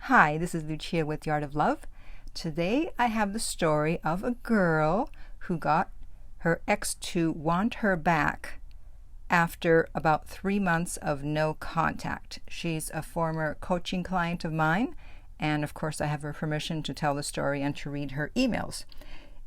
Hi, this is Lucia with The Art of Love. Today I have the story of a girl who got her ex to want her back after about 3 months of no contact. She's a former coaching client of mine, and of course I have her permission to tell the story and to read her emails.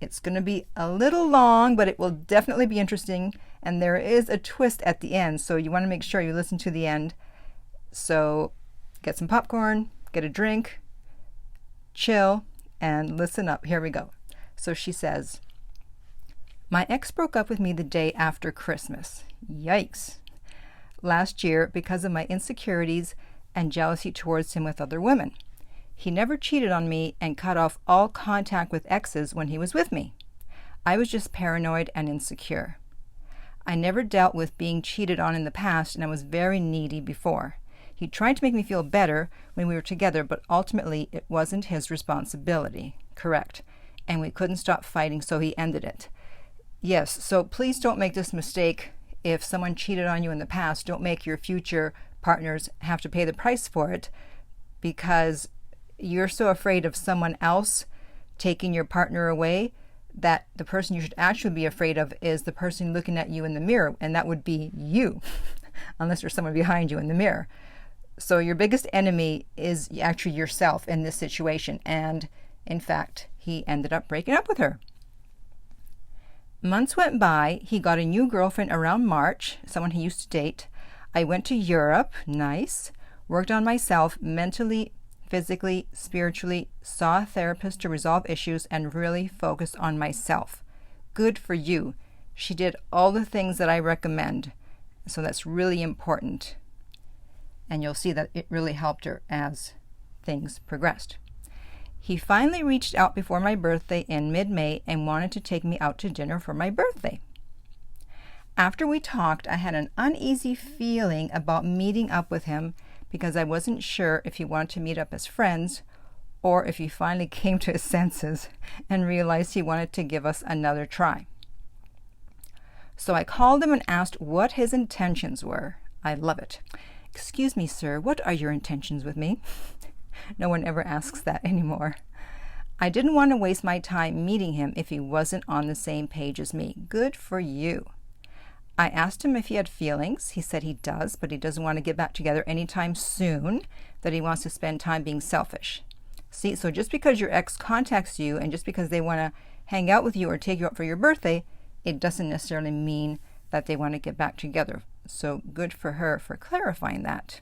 It's going to be a little long, but it will definitely be interesting, and there is a twist at the end, so you want to make sure you listen to the end. So get some popcorn, get a drink, chill, and listen up. Here we go. So she says, "My ex broke up with me the day after Christmas. Yikes. Last year because of my insecurities and jealousy towards him with other women. He never cheated on me and cut off all contact with exes when he was with me. I was just paranoid and insecure. I never dealt with being cheated on in the past, and I was very needy before. He tried to make me feel better when we were together, but ultimately it wasn't his responsibility." Correct. "And we couldn't stop fighting, so he ended it." Yes, so please don't make this mistake. If someone cheated on you in the past, don't make your future partners have to pay the price for it, because you're so afraid of someone else taking your partner away that the person you should actually be afraid of is the person looking at you in the mirror, and that would be you, unless there's someone behind you in the mirror. So your biggest enemy is actually yourself in this situation, and in fact, he ended up breaking up with her. Months went by. He got a new girlfriend around March, someone he used to date. I went to Europe, nice, worked on myself mentally, physically, spiritually, saw a therapist to resolve issues, and really focused on myself. Good for you. She did all the things that I recommend, so that's really important. And you'll see that it really helped her as things progressed. He finally reached out before my birthday in mid-May and wanted to take me out to dinner for my birthday. After we talked, I had an uneasy feeling about meeting up with him because I wasn't sure if he wanted to meet up as friends or if he finally came to his senses and realized he wanted to give us another try. So I called him and asked what his intentions were. I love it. "Excuse me, sir, what are your intentions with me?" No one ever asks that anymore. I didn't want to waste my time meeting him if he wasn't on the same page as me. Good for you. I asked him if he had feelings. He said he does, but he doesn't want to get back together anytime soon, that he wants to spend time being selfish. See, so just because your ex contacts you and just because they want to hang out with you or take you out for your birthday, it doesn't necessarily mean that they want to get back together. So good for her for clarifying that.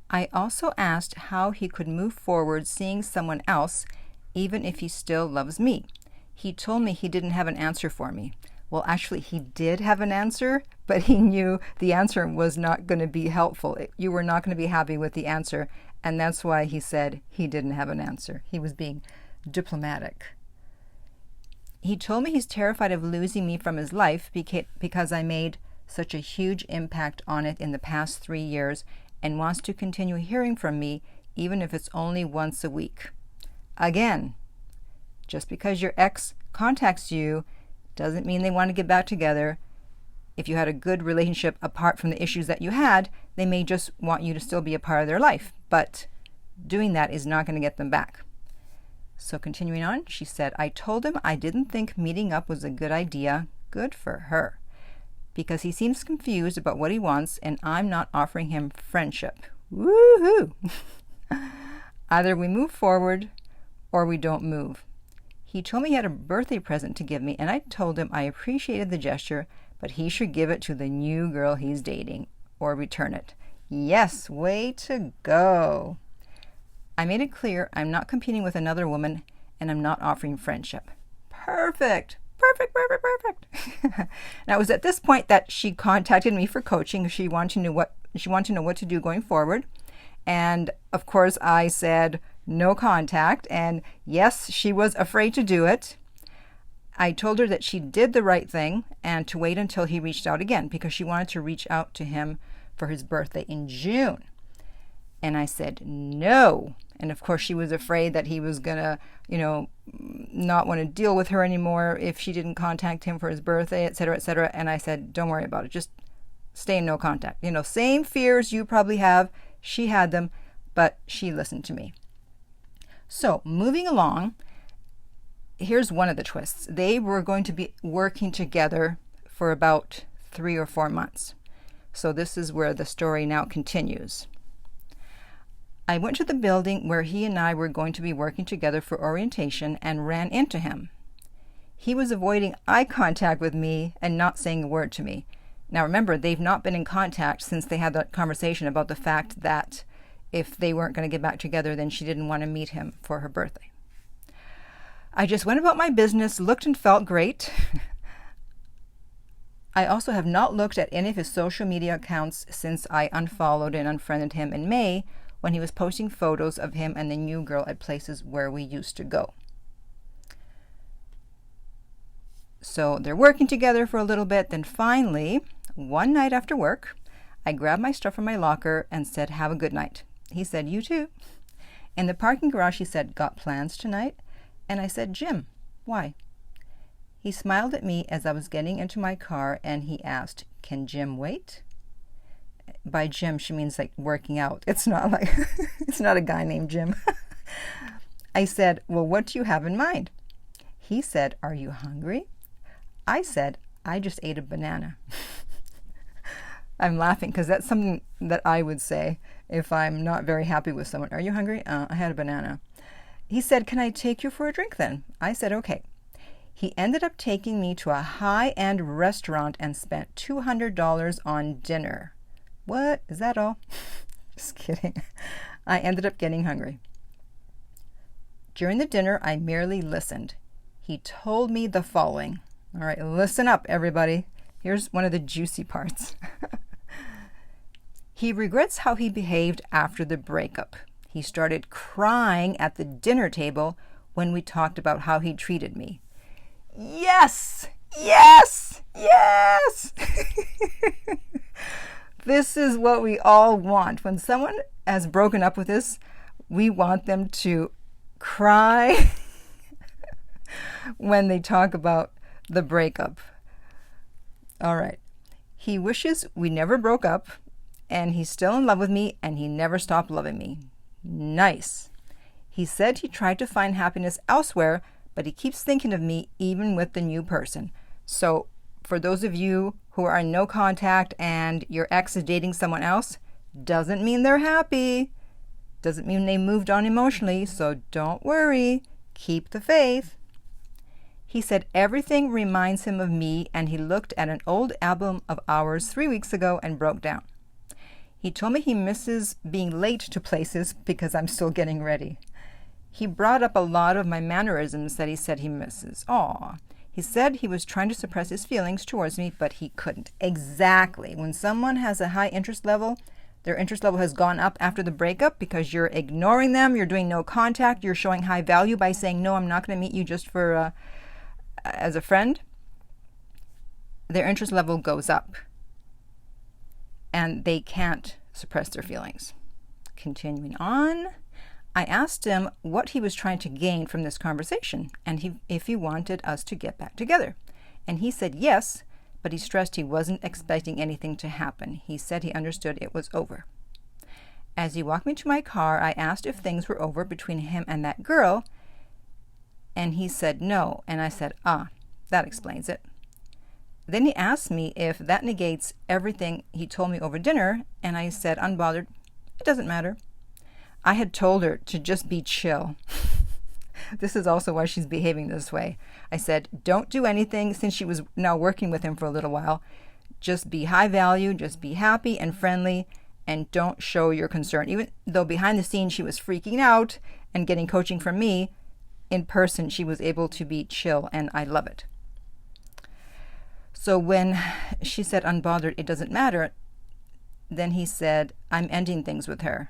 I also asked how he could move forward seeing someone else, even if he still loves me. He told me he didn't have an answer for me. Well, actually, he did have an answer, but he knew the answer was not going to be helpful. You were not going to be happy with the answer, and that's why he said he didn't have an answer. He was being diplomatic. He told me he's terrified of losing me from his life because I made such a huge impact on it in the past 3 years, and wants to continue hearing from me even if it's only once a week. Again, just because your ex contacts you doesn't mean they want to get back together. If you had a good relationship apart from the issues that you had, they may just want you to still be a part of their life, but doing that is not going to get them back. So continuing on, she said, I told him I didn't think meeting up was a good idea. Good for her. Because he seems confused about what he wants, and I'm not offering him friendship. Woohoo! Either we move forward or we don't move. He told me he had a birthday present to give me, and I told him I appreciated the gesture, but he should give it to the new girl he's dating or return it. Yes, way to go. I made it clear I'm not competing with another woman, and I'm not offering friendship. Perfect. Perfect. Now, it was at this point that she contacted me for coaching. She wanted to know what to do going forward. And of course, I said no contact. And yes, she was afraid to do it. I told her that she did the right thing and to wait until he reached out again because she wanted to reach out to him for his birthday in June. And I said no. And of course, she was afraid that he was going to, not want to deal with her anymore if she didn't contact him for his birthday, et cetera, et cetera. And I said, don't worry about it. Just stay in no contact. Same fears you probably have. She had them. but she listened to me. So moving along, here's one of the twists. They were going to be working together for about 3 or 4 months. So this is where the story now continues. I went to the building where he and I were going to be working together for orientation and ran into him. He was avoiding eye contact with me and not saying a word to me. Now remember, they've not been in contact since they had that conversation about the fact that if they weren't going to get back together, then she didn't want to meet him for her birthday. I just went about my business, looked and felt great. I also have not looked at any of his social media accounts since I unfollowed and unfriended him in May when he was posting photos of him and the new girl at places where we used to go. So they're working together for a little bit. Then finally, one night after work, I grabbed my stuff from my locker and said, "Have a good night." He said, "You too." In the parking garage, he said, "Got plans tonight?" And I said, "Gym. Why?" He smiled at me as I was getting into my car and he asked, "Can Jim wait?" By Jim, she means like working out. It's not like, it's not a guy named Jim. I said, "Well, what do you have in mind?" He said, "Are you hungry?" I said, "I just ate a banana." I'm laughing because that's something that I would say if I'm not very happy with someone. "Are you hungry?" I had a banana." He said, "Can I take you for a drink then?" I said, "Okay." He ended up taking me to a high-end restaurant and spent $200 on dinner. What? Is that all? Just kidding. I ended up getting hungry. During the dinner, I merely listened. He told me the following. All right, listen up, everybody. Here's one of the juicy parts. He regrets how he behaved after the breakup. He started crying at the dinner table when we talked about how he treated me. Yes! Yes! Yes! This is what we all want. When someone has broken up with us, we want them to cry when they talk about the breakup. All right. He wishes we never broke up, and he's still in love with me, and he never stopped loving me. Nice. He said he tried to find happiness elsewhere, but he keeps thinking of me even with the new person. So for those of you who are in no contact and your ex is dating someone else, doesn't mean they're happy. Doesn't mean they moved on emotionally, so don't worry. Keep the faith. He said everything reminds him of me, and he looked at an old album of ours 3 weeks ago and broke down. He told me he misses being late to places because I'm still getting ready. He brought up a lot of my mannerisms that he said he misses. Aw. He said he was trying to suppress his feelings towards me, but he couldn't. Exactly. When someone has a high interest level, their interest level has gone up after the breakup because you're ignoring them, you're doing no contact, you're showing high value by saying, "No, I'm not going to meet you just for as a friend." Their interest level goes up, and they can't suppress their feelings. Continuing on, I asked him what he was trying to gain from this conversation and if he wanted us to get back together. And he said yes, but he stressed he wasn't expecting anything to happen. He said he understood it was over. As he walked me to my car, I asked if things were over between him and that girl, and he said no. And I said, that explains it. Then he asked me if that negates everything he told me over dinner, and I said, unbothered, it doesn't matter. I had told her to just be chill. This is also why she's behaving this way. I said, don't do anything since she was now working with him for a little while. Just be high value, just be happy and friendly, and don't show your concern. Even though behind the scenes she was freaking out and getting coaching from me, in person she was able to be chill, and I love it. So when she said unbothered, it doesn't matter, then he said, I'm ending things with her.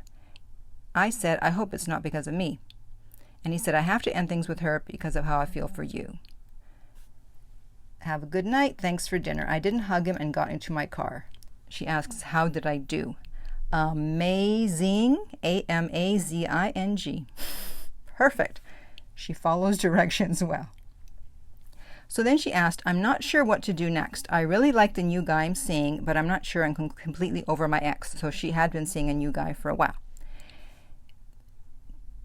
I said, I hope it's not because of me. And he said, I have to end things with her because of how I feel for you. Have a good night. Thanks for dinner. I didn't hug him and got into my car. She asks, how did I do? Amazing. A-M-A-Z-I-N-G. Perfect. She follows directions well. So then she asked, I'm not sure what to do next. I really like the new guy I'm seeing, but I'm not sure I'm completely over my ex. So she had been seeing a new guy for a while.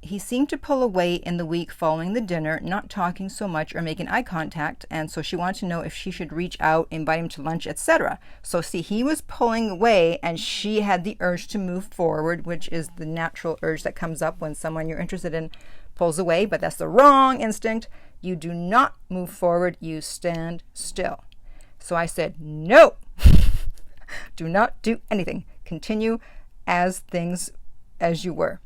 He seemed to pull away in the week following the dinner, not talking so much or making eye contact, and so she wanted to know if she should reach out, invite him to lunch, etc. So see, he was pulling away and she had the urge to move forward, which is the natural urge that comes up when someone you're interested in pulls away, but that's the wrong instinct. You do not move forward, you stand still. So I said, no, do not do anything. Continue as you were.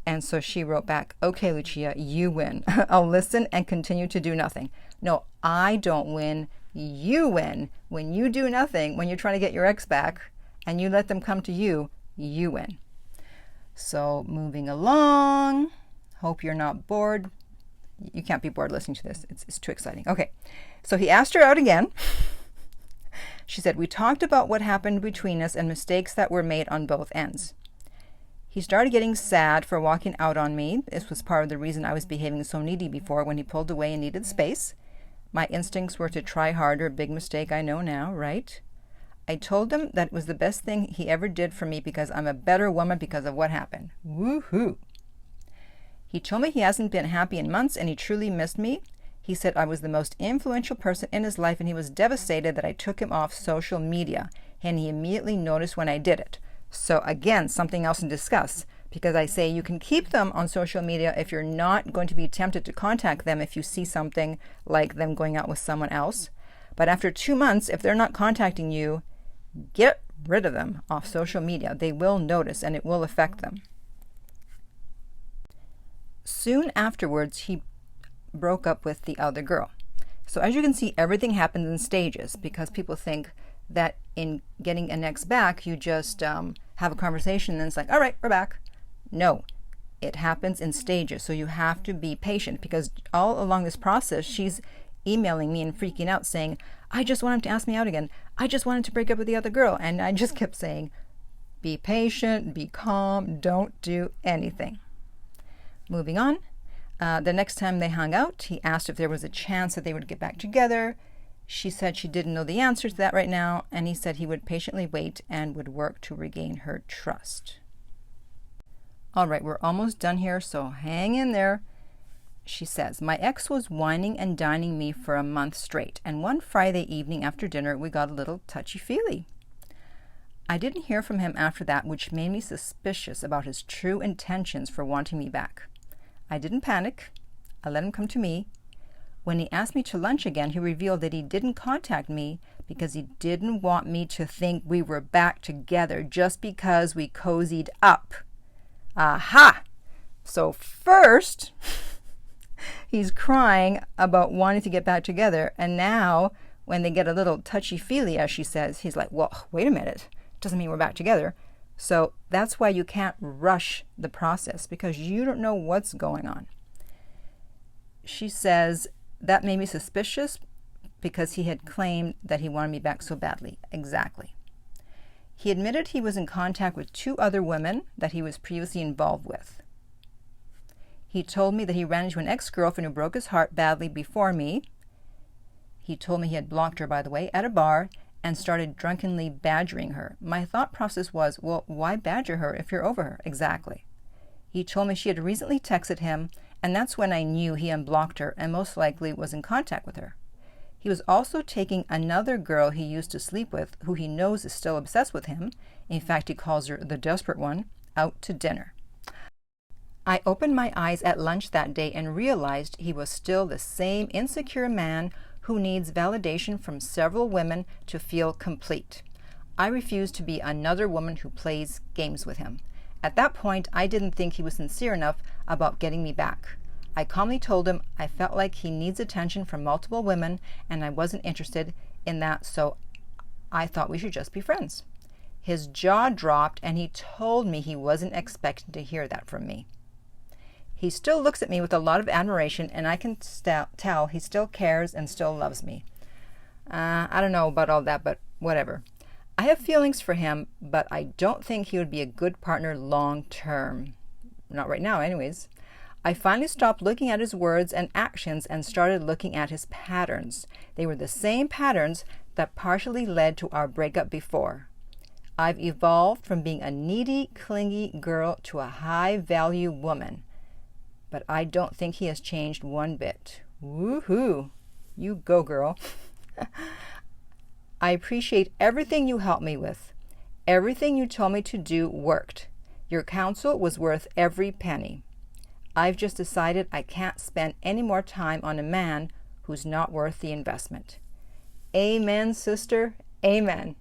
And so she wrote back, okay, Lucia, you win. I'll listen and continue to do nothing. No, I don't win. You win. When you do nothing, when you're trying to get your ex back and you let them come to you, you win. So moving along. Hope you're not bored. You can't be bored listening to this. It's too exciting. Okay. So he asked her out again. She said, we talked about what happened between us and mistakes that were made on both ends. He started getting sad for walking out on me. This was part of the reason I was behaving so needy before when he pulled away and needed space. My instincts were to try harder, big mistake I know now, right? I told him that it was the best thing he ever did for me because I'm a better woman because of what happened. Woohoo! He told me he hasn't been happy in months and he truly missed me. He said I was the most influential person in his life and he was devastated that I took him off social media, and he immediately noticed when I did it. So again, something else to discuss, because I say you can keep them on social media if you're not going to be tempted to contact them if you see something like them going out with someone else. But after 2 months, if they're not contacting you, get rid of them off social media. They will notice and it will affect them. Soon afterwards, he broke up with the other girl. So as you can see, everything happens in stages because people think that in getting an ex back, you just have a conversation and it's like, all right, we're back. No, it happens in stages. So you have to be patient because all along this process, she's emailing me and freaking out saying, I just want him to ask me out again. I just wanted to break up with the other girl. And I just kept saying, be patient, be calm, don't do anything. Moving on. The next time they hung out, he asked if there was a chance that they would get back together. She said she didn't know the answer to that right now, and he said he would patiently wait and would work to regain her trust. All right, we're almost done here, so hang in there. She says, my ex was whining and dining me for a month straight, and one Friday evening after dinner, we got a little touchy-feely. I didn't hear from him after that, which made me suspicious about his true intentions for wanting me back. I didn't panic. I let him come to me. When he asked me to lunch again, he revealed that he didn't contact me because he didn't want me to think we were back together just because we cozied up. Aha! So first, he's crying about wanting to get back together, and now when they get a little touchy-feely, as she says, he's like, well, wait a minute. Doesn't mean we're back together. So that's why you can't rush the process because you don't know what's going on. She says, that made me suspicious because he had claimed that he wanted me back so badly. Exactly. He admitted he was in contact with 2 other women that he was previously involved with. He told me that he ran into an ex-girlfriend who broke his heart badly before me. He told me he had blocked her, by the way, at a bar and started drunkenly badgering her. My thought process was, well, why badger her if you're over her? Exactly. He told me she had recently texted him, and that's when I knew he unblocked her and most likely was in contact with her. He was also taking another girl he used to sleep with, who he knows is still obsessed with him, in fact he calls her the desperate one, out to dinner. I opened my eyes at lunch that day and realized he was still the same insecure man who needs validation from several women to feel complete. I refused to be another woman who plays games with him. At that point, I didn't think he was sincere enough about getting me back. I calmly told him I felt like he needs attention from multiple women and I wasn't interested in that, so I thought we should just be friends. His jaw dropped and he told me he wasn't expecting to hear that from me. He still looks at me with a lot of admiration and I can tell he still cares and still loves me. I don't know about all that, but whatever. I have feelings for him, but I don't think he would be a good partner long term. Not right now, anyways. I finally stopped looking at his words and actions and started looking at his patterns. They were the same patterns that partially led to our breakup before. I've evolved from being a needy, clingy girl to a high-value woman. but I don't think he has changed one bit. Woohoo! You go, girl. I appreciate everything you helped me with. Everything you told me to do worked. Your counsel was worth every penny. I've just decided I can't spend any more time on a man who's not worth the investment. Amen, sister. Amen.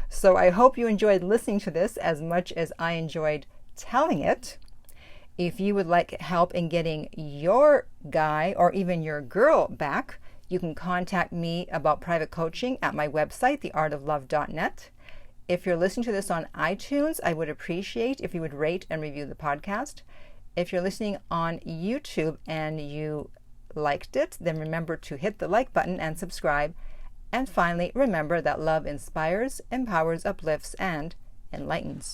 So I hope you enjoyed listening to this as much as I enjoyed telling it. If you would like help in getting your guy or even your girl back, you can contact me about private coaching at my website, theartoflove.net. If you're listening to this on iTunes, I would appreciate if you would rate and review the podcast. If you're listening on YouTube and you liked it, then remember to hit the like button and subscribe. And finally, remember that love inspires, empowers, uplifts, and enlightens.